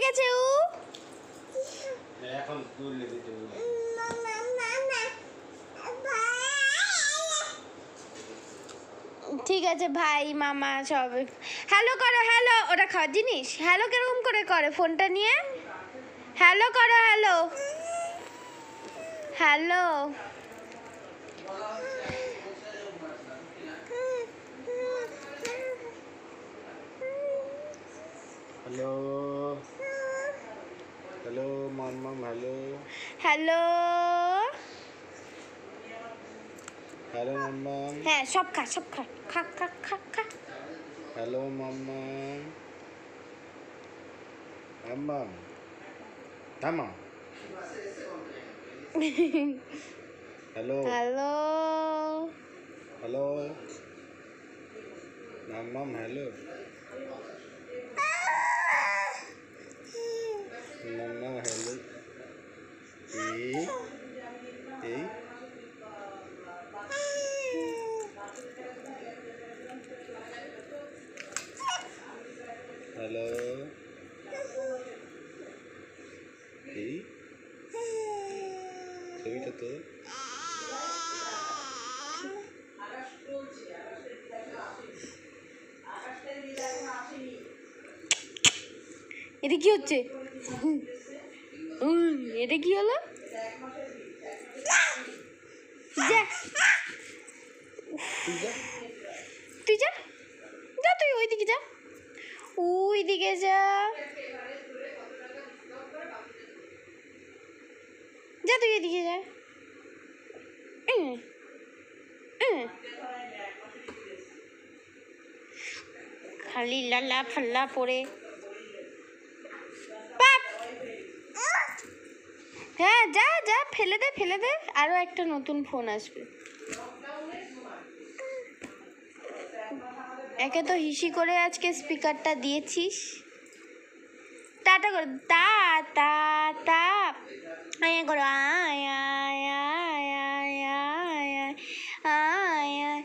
গেছে ও। এখন তুলে দিতে ঠিক আছে ভাই মামা সব হ্যালো করো হ্যালো। ওটা খাওয়ার জিনিস? হ্যালো কিরকম করে করে ফোনটা নিয়ে? হ্যালো করো হ্যালো হ্যালো। হ্যালো হ্যালো মাম্মাম হ্যালো হ্যালো হ্যালো মাম্মাম হ্যাঁ সব খা সব খা খা খা খা খা। হ্যালো মাম্মাম মাম্মাম থামা হ্যালো হ্যালো হ্যালো মাম্মাম হ্যালো মাম্মাম হ্যালো এই হ্যালো এই ছবিটা তো এটা কি হচ্ছে? এটা কি হলো? যা তুই যা যা তুই ওইদিকে যা ওইদিকে যা যা তুই এদিকে যা। খালি লালা ফাল্লা পড়ে হ্যাঁ যা যা ফেলে দে ফেলে দে। আরো একটা নতুন ফোন আসবে। একে তো হিসি করে আজকে স্পিকারটা দিয়েছিস। টাটা করে তা তা তা আয় করো আয় আয় আয় আয় আয় আয় আয়।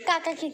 কাকা কি